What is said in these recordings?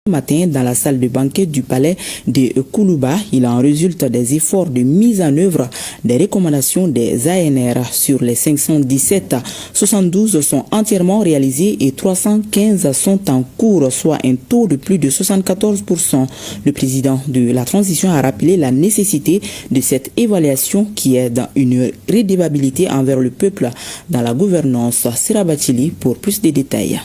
Matin dans la salle de banquet du palais de Koulouba, il en résulte des efforts de mise en œuvre des recommandations des ANR. Sur les 517, 72 sont entièrement réalisés et 315 sont en cours, soit un taux de plus de 74%. Le président de la transition a rappelé la nécessité de cette évaluation qui est dans une redevabilité envers le peuple dans la gouvernance. Sirabatili pour plus de détails.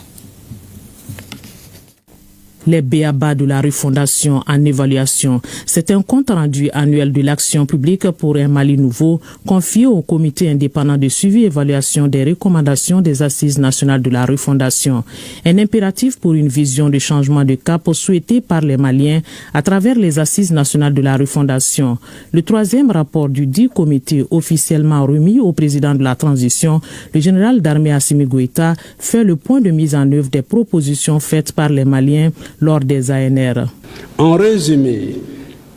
Les b.a.-ba de la refondation en évaluation. C'est un compte rendu annuel de l'action publique pour un Mali nouveau confié au comité indépendant de suivi et évaluation des recommandations des assises nationales de la refondation. Un impératif pour une vision de changement de cap souhaité par les Maliens à travers les assises nationales de la refondation. Le troisième rapport du dit comité officiellement remis au président de la transition, le général d'armée Assimi Goïta, fait le point de mise en œuvre des propositions faites par les Maliens lors des ANR. En résumé,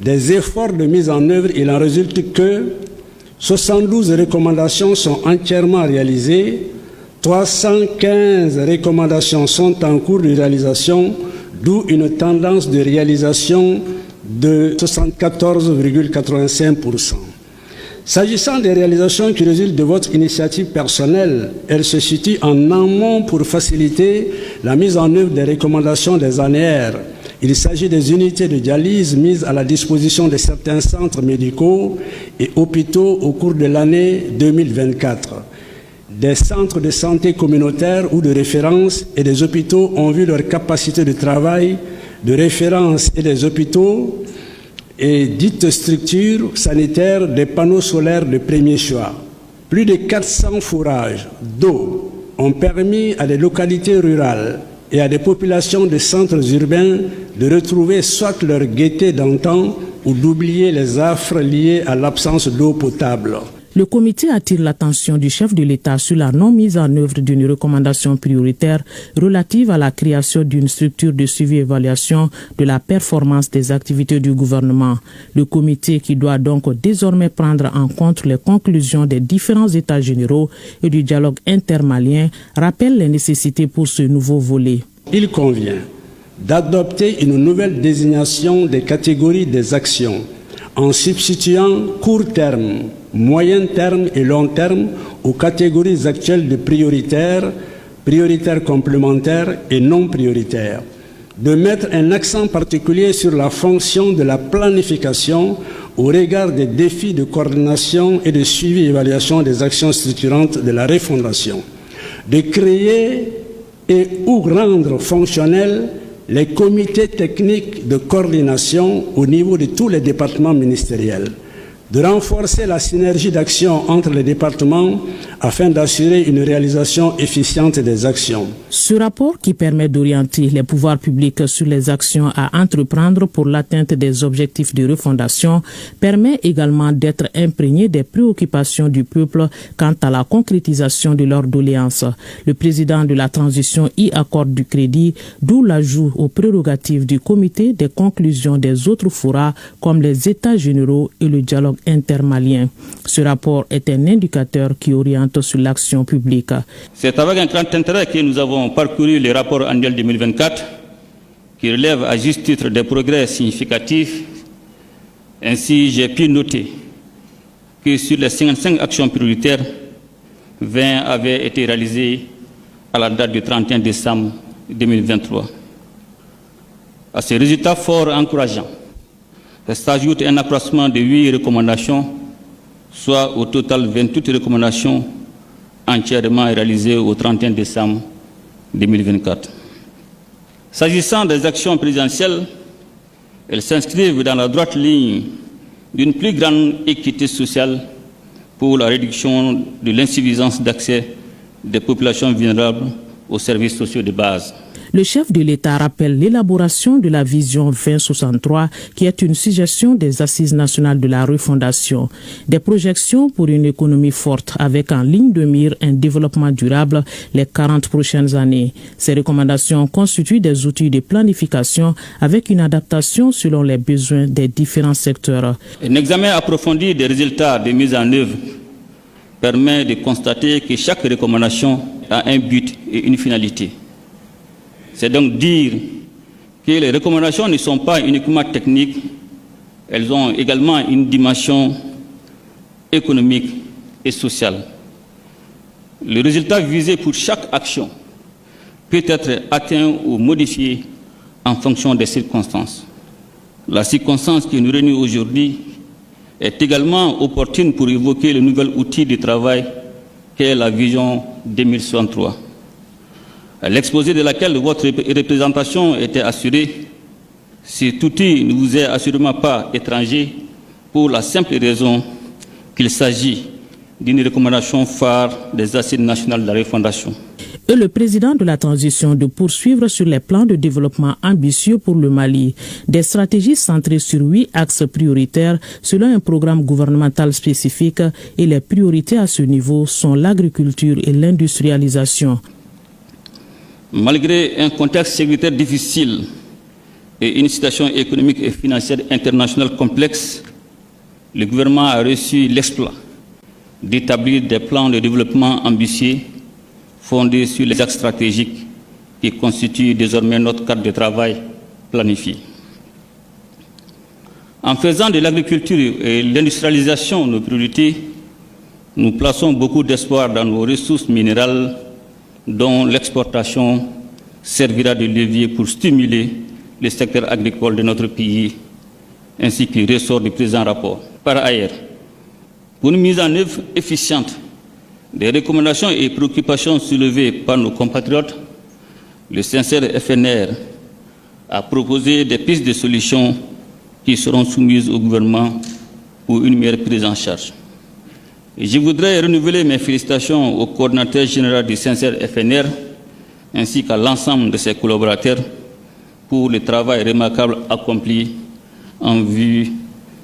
des efforts de mise en œuvre, il en résulte que 72 recommandations sont entièrement réalisées, 315 recommandations sont en cours de réalisation, d'où une tendance de réalisation de 74,85%. S'agissant des réalisations qui résultent de votre initiative personnelle, elles se situent en amont pour faciliter la mise en œuvre des recommandations des ANR. Il s'agit des unités de dialyse mises à la disposition de certains centres médicaux et hôpitaux au cours de l'année 2024. Des centres de santé communautaires ou de référence et des hôpitaux ont vu leur capacité de travail de référence et des hôpitaux et dites structures sanitaires des panneaux solaires de premier choix. Plus de 400 fourrages d'eau ont permis à des localités rurales et à des populations de centres urbains de retrouver soit leur gaieté d'antan ou d'oublier les affres liés à l'absence d'eau potable. Le comité attire l'attention du chef de l'État sur la non-mise en œuvre d'une recommandation prioritaire relative à la création d'une structure de suivi et évaluation de la performance des activités du gouvernement. Le comité, qui doit donc désormais prendre en compte les conclusions des différents États généraux et du dialogue intermalien, rappelle les nécessités pour ce nouveau volet. Il convient d'adopter une nouvelle désignation des catégories des actions en substituant court terme, moyen terme et long terme aux catégories actuelles de prioritaires, prioritaires complémentaires et non prioritaires. De mettre un accent particulier sur la fonction de la planification au regard des défis de coordination et de suivi et évaluation des actions structurantes de la refondation. De créer et ou rendre fonctionnels les comités techniques de coordination au niveau de tous les départements ministériels, de renforcer la synergie d'action entre les départements afin d'assurer une réalisation efficiente des actions. Ce rapport, qui permet d'orienter les pouvoirs publics sur les actions à entreprendre pour l'atteinte des objectifs de refondation, permet également d'être imprégné des préoccupations du peuple quant à la concrétisation de leurs doléances. Le président de la transition y accorde du crédit, d'où l'ajout aux prérogatives du comité des conclusions des autres forats comme les États généraux et le dialogue intermalien. Ce rapport est un indicateur qui oriente sur l'action publique. C'est avec un grand intérêt que nous avons parcouru le rapport annuel 2024 qui relève à juste titre des progrès significatifs. Ainsi, j'ai pu noter que sur les 55 actions prioritaires, 20 avaient été réalisées à la date du 31 décembre 2023. À ces résultats forts et encourageants, s'ajoute un accroissement de 8 recommandations, soit au total 28 recommandations entièrement réalisées au 31 décembre 2024. S'agissant des actions présidentielles, elles s'inscrivent dans la droite ligne d'une plus grande équité sociale pour la réduction de l'insuffisance d'accès des populations vulnérables aux services sociaux de base. Le chef de l'État rappelle l'élaboration de la vision 2063 qui est une suggestion des assises nationales de la refondation. Des projections pour une économie forte avec en ligne de mire un développement durable les 40 prochaines années. Ces recommandations constituent des outils de planification avec une adaptation selon les besoins des différents secteurs. Un examen approfondi des résultats de mise en œuvre permet de constater que chaque recommandation a un but et une finalité. C'est donc dire que les recommandations ne sont pas uniquement techniques, elles ont également une dimension économique et sociale. Le résultat visé pour chaque action peut être atteint ou modifié en fonction des circonstances. La circonstance qui nous réunit aujourd'hui est également opportune pour évoquer le nouvel outil de travail qu'est la vision 2063, à l'exposé de laquelle votre représentation était assurée. Cet outil ne vous est assurément pas étranger pour la simple raison qu'il s'agit d'une recommandation phare des Assises nationales de la refondation. Et le président de la transition de poursuivre sur les plans de développement ambitieux pour le Mali, des stratégies centrées sur 8 axes prioritaires selon un programme gouvernemental spécifique, et les priorités à ce niveau sont l'agriculture et l'industrialisation. Malgré un contexte sécuritaire difficile et une situation économique et financière internationale complexe, le gouvernement a reçu l'exploit d'établir des plans de développement ambitieux fondés sur les axes stratégiques qui constituent désormais notre cadre de travail planifié. En faisant de l'agriculture et l'industrialisation nos priorités, nous plaçons beaucoup d'espoir dans nos ressources minérales dont l'exportation servira de levier pour stimuler le secteur agricole de notre pays, ainsi que ressort du présent rapport. Par ailleurs, pour une mise en œuvre efficiente des recommandations et préoccupations soulevées par nos compatriotes, le sincère FNR a proposé des pistes de solutions qui seront soumises au gouvernement pour une meilleure prise en charge. Et je voudrais renouveler mes félicitations au coordinateur général du sincère FNR ainsi qu'à l'ensemble de ses collaborateurs pour le travail remarquable accompli en vue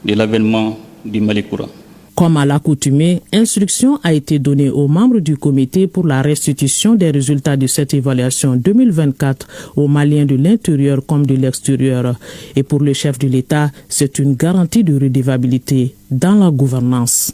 de l'avènement du Mali courant. Comme à l'accoutumée, instruction a été donnée aux membres du comité pour la restitution des résultats de cette évaluation 2024 aux Maliens de l'intérieur comme de l'extérieur. Et pour le chef de l'État, c'est une garantie de redevabilité dans la gouvernance.